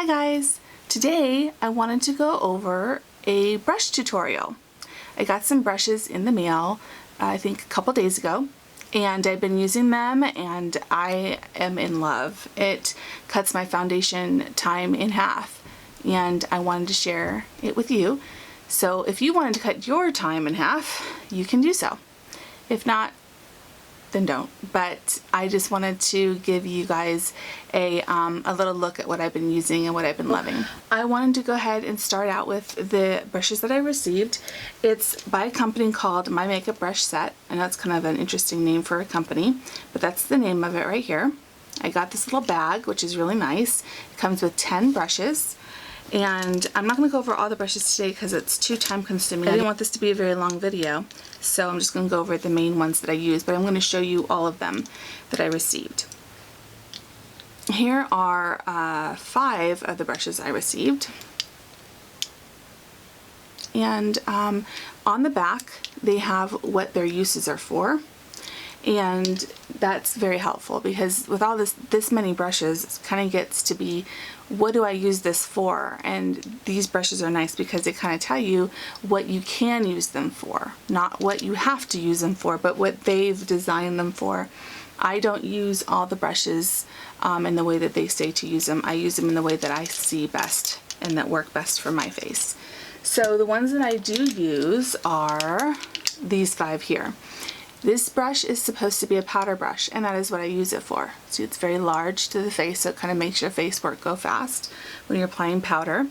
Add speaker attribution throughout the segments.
Speaker 1: guys! Today I wanted to go over a brush tutorial. I got some brushes in the mail, I think a couple days ago, and I've been using them and I am in love. It cuts my foundation time in half and I wanted to share it with you. So if you wanted to cut your time in half, you can do so. If not, then don't. But I just wanted to give you guys a little look at what I've been using and what I've been loving. I wanted to go ahead and start out with the brushes that I received. It's by a company called My Makeup Brush Set. I know it's kind of an interesting name for a company, but that's the name of it right here. I got this little bag, which is really nice. It comes with 10 brushes. And I'm not going to go over all the brushes today because it's too time consuming. I didn't want this to be a very long video, so I'm just going to go over the main ones that I use, but I'm going to show you all of them that I received. Here are 5 of the brushes I received. And on the back they have what their uses are for. And that's very helpful because with all this many brushes, it kind of gets to be, what do I use this for? And these brushes are nice because they kind of tell you what you can use them for, not what you have to use them for, but what they've designed them for. I don't use all the brushes in the way that they say to use them. I use them in the way that I see best and that work best for my face. So the ones that I do use are these 5 here. This brush is supposed to be a powder brush, and that is what I use it for. See, it's very large to the face, so it kind of makes your face work go fast when you're applying powder.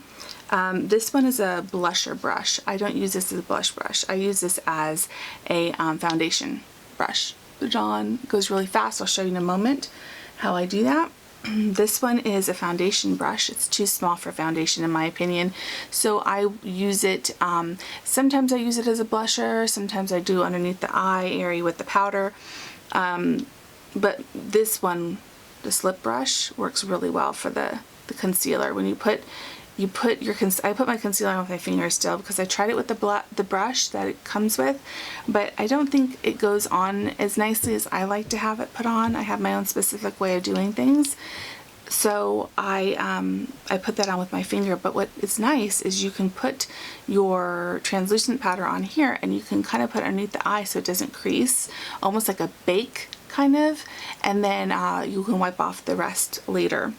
Speaker 1: This one is a blusher brush. I don't use this as a blush brush. I use this as a foundation brush. It goes really fast. I'll show you in a moment how I do that. This one is a foundation brush. It's too small for foundation in my opinion, so I use it, sometimes I use it as a blusher, sometimes I do underneath the eye area with the powder, but this one, this lip brush, works really well for the concealer. When I put my concealer on with my finger still because I tried it with the brush that it comes with, but I don't think it goes on as nicely as I like to have it put on. I have my own specific way of doing things, so I put that on with my finger. But what is nice is you can put your translucent powder on here and you can kind of put it underneath the eye so it doesn't crease, almost like a bake kind of, and then you can wipe off the rest later.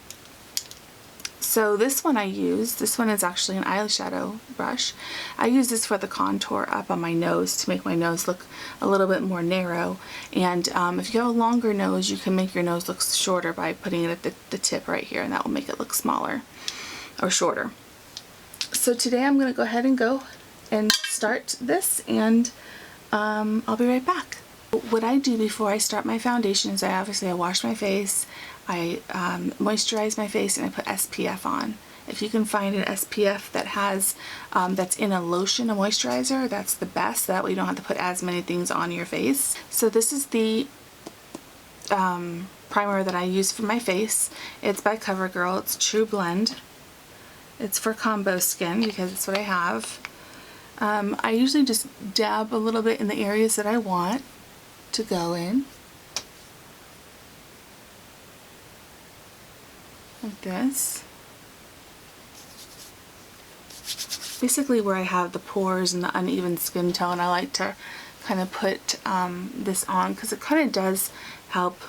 Speaker 1: So this one this one is actually an eyeshadow brush. I use this for the contour up on my nose to make my nose look a little bit more narrow. And if you have a longer nose, you can make your nose look shorter by putting it at the tip right here, and that will make it look smaller or shorter. So today I'm going to go ahead and start this, and I'll be right back. What I do before I start my foundation is I wash my face, I moisturize my face, and I put SPF on. If you can find an SPF that has that's in a lotion, a moisturizer, that's the best. That way you don't have to put as many things on your face. So this is the primer that I use for my face. It's by CoverGirl. It's True Blend. It's for combo skin because it's what I have. I usually just dab a little bit in the areas that I want to go in, like this. Basically where I have the pores and the uneven skin tone, I like to kind of put this on because it kind of does help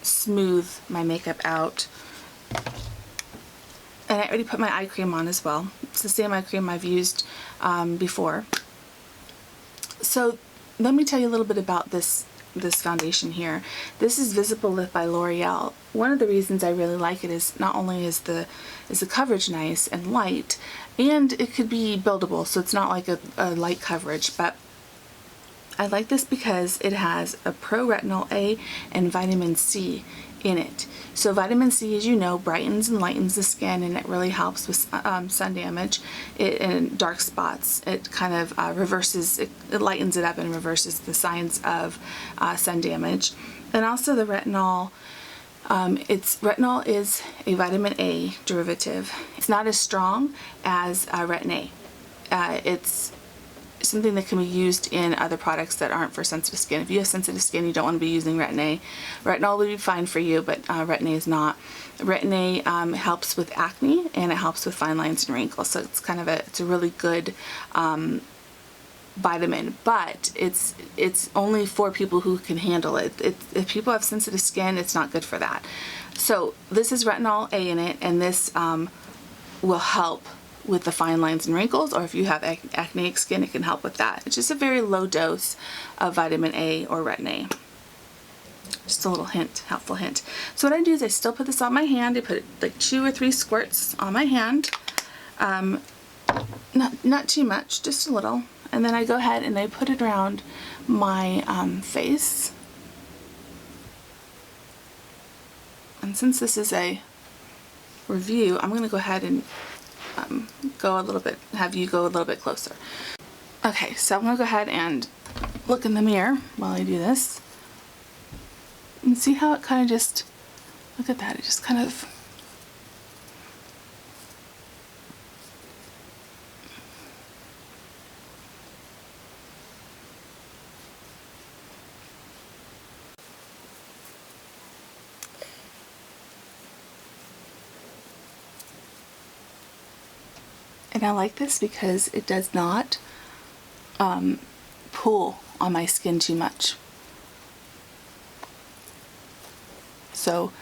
Speaker 1: smooth my makeup out. And I already put my eye cream on as well. It's the same eye cream I've used before. So let me tell you a little bit about this foundation here. This is Visible Lift by L'Oreal. One of the reasons I really like it is not only is the coverage nice and light, and it could be buildable, so it's not like a light coverage, but I like this because it has a Pro-Retinol A and vitamin C in it. So vitamin C, as you know, brightens and lightens the skin, and it really helps with sun damage and dark spots. It kind of reverses, it lightens it up and reverses the signs of sun damage. And also the retinol, retinol is a vitamin A derivative. It's not as strong as Retin-A. It's something that can be used in other products that aren't for sensitive skin. If you have sensitive skin, you don't want to be using Retin-A. Retinol would be fine for you, but Retin-A is not. Retin-A helps with acne, and it helps with fine lines and wrinkles. So it's kind of it's a really good vitamin, but it's only for people who can handle it. If people have sensitive skin, it's not good for that. So this is retinol A in it, and this will help with the fine lines and wrinkles, or if you have acneic skin, it can help with that. It's just a very low dose of vitamin A or Retin-A. Just a little hint, helpful hint. So what I do is I still put this on my hand. I put like 2 or 3 squirts on my hand. Not too much, just a little. And then I go ahead and I put it around my face. And since this is a review, I'm going to go ahead and have you go a little bit closer. Okay, so I'm going to go ahead and look in the mirror while I do this. And see how it kind of just, look at that, it just kind of, and I like this because it does not pull on my skin too much. So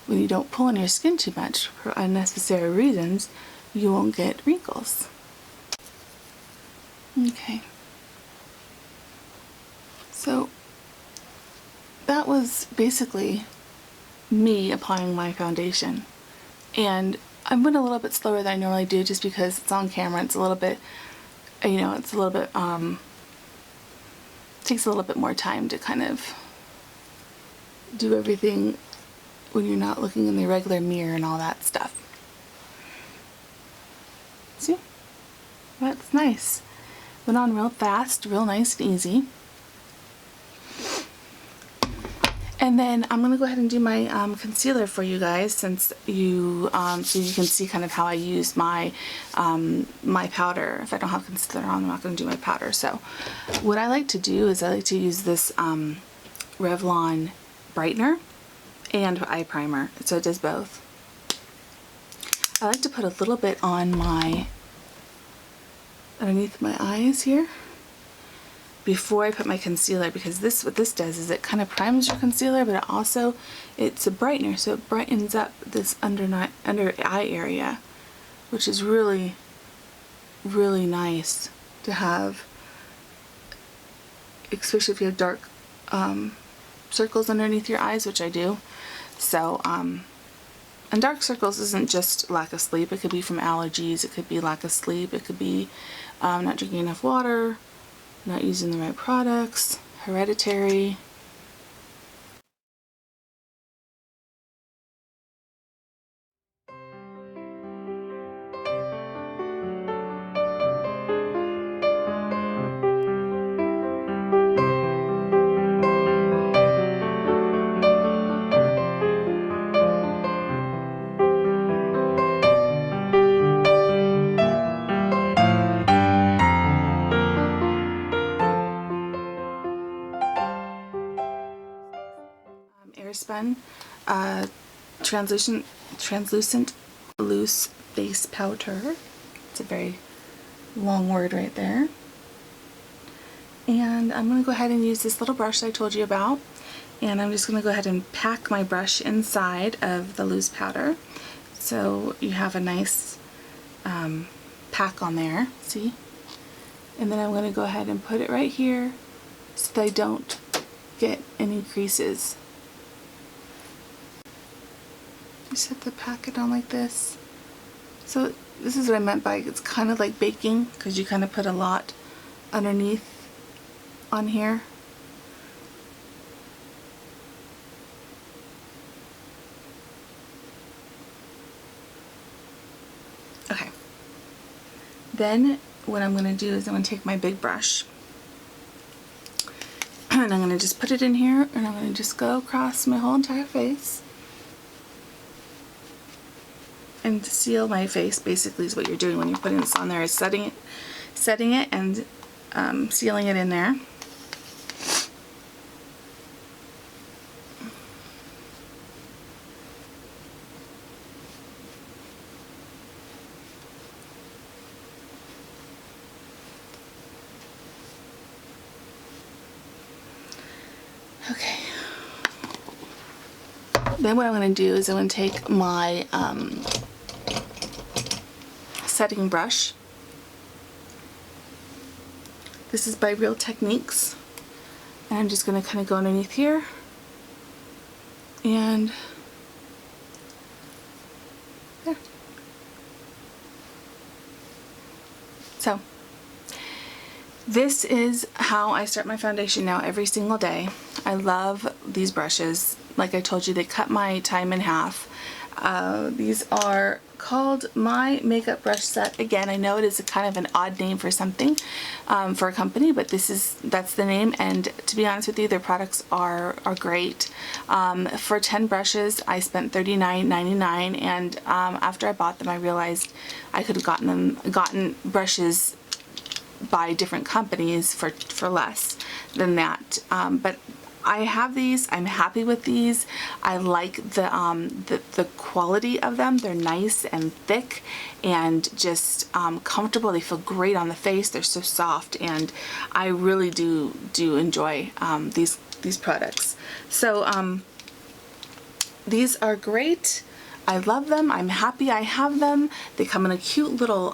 Speaker 1: when you don't pull on your skin too much for unnecessary reasons, you won't get wrinkles. Okay. So that was basically me applying my foundation. And I went a little bit slower than I normally do just because it's on camera. It's a little bit, you know, it's a little bit, takes a little bit more time to kind of do everything when you're not looking in the regular mirror and all that stuff. See? That's nice. Went on real fast, real nice and easy. And then I'm going to go ahead and do my concealer for you guys, since you so you can see kind of how I use my my powder. If I don't have concealer on, I'm not going to do my powder. So what I like to do is I like to use this Revlon brightener and eye primer, so it does both. I like to put a little bit on my underneath my eyes here before I put my concealer, because this, what this does is it kind of primes your concealer, but it also, it's a brightener, so it brightens up this under eye area, which is really, really nice to have, especially if you have dark circles underneath your eyes, which I do. So, and dark circles isn't just lack of sleep. It could be from allergies, it could be lack of sleep, it could be not drinking enough water, not using the right products, hereditary. Airspun translucent loose face powder. It's a very long word right there. And I'm going to go ahead and use this little brush that I told you about, and I'm just going to go ahead and pack my brush inside of the loose powder, so you have a nice pack on there, see? And then I'm going to go ahead and put it right here so that I don't get any creases. You set the packet on like this. So this is what I meant by it's kind of like baking, because you kind of put a lot underneath on here. Okay. Then what I'm going to do is I'm going to take my big brush and I'm going to just put it in here, and I'm going to just go across my whole entire face. And to seal my face, basically, is what you're doing when you're putting this on there, is setting it and sealing it in there. Okay. Then what I'm going to do is I'm going to take my setting brush. This is by Real Techniques. And I'm just going to kind of go underneath here. And there. So, this is how I start my foundation now every single day. I love these brushes. Like I told you, they cut my time in half. These are called My Makeup Brush Set. Again, I know it is a kind of an odd name for something, for a company, but that's the name, and to be honest with you, their products are great. For 10 brushes, I spent $39.99, and after I bought them, I realized I could have gotten brushes by different companies for less than that. But I have these. I'm happy with these. I like the quality of them. They're nice and thick and just comfortable. They feel great on the face. They're so soft, and I really do enjoy these products. So these are great. I love them. I'm happy I have them. They come in a cute little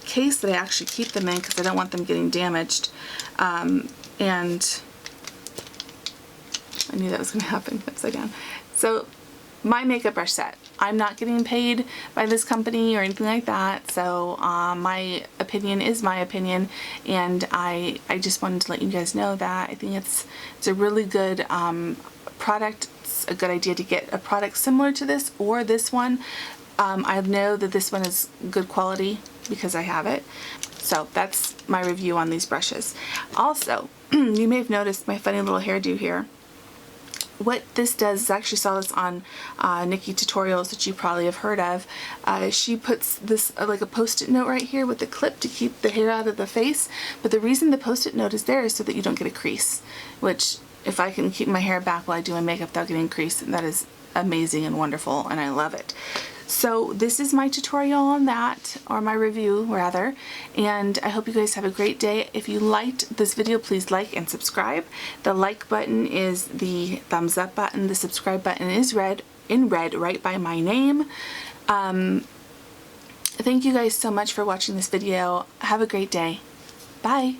Speaker 1: case that I actually keep them in because I don't want them getting damaged. And I knew that was going to happen upside down. So, My Makeup Brush Set. I'm not getting paid by this company or anything like that, so my opinion is my opinion, and I just wanted to let you guys know that I think it's a really good product. It's a good idea to get a product similar to this or this one. I know that this one is good quality because I have it. So that's my review on these brushes. Also, you may have noticed my funny little hairdo here. What this does is, I actually saw this on Nikki Tutorials that you probably have heard of. She puts this like a post-it note right here with the clip to keep the hair out of the face. But the reason the post-it note is there is so that you don't get a crease, which if I can keep my hair back while I do my makeup without getting a crease, that is amazing and wonderful, and I love it. So this is my tutorial on that, or my review rather, and I hope you guys have a great day. If you liked this video, please like and subscribe. The like button is the thumbs up button. The subscribe button is in red right by my name. Thank you guys so much for watching this video. Have a great day. Bye.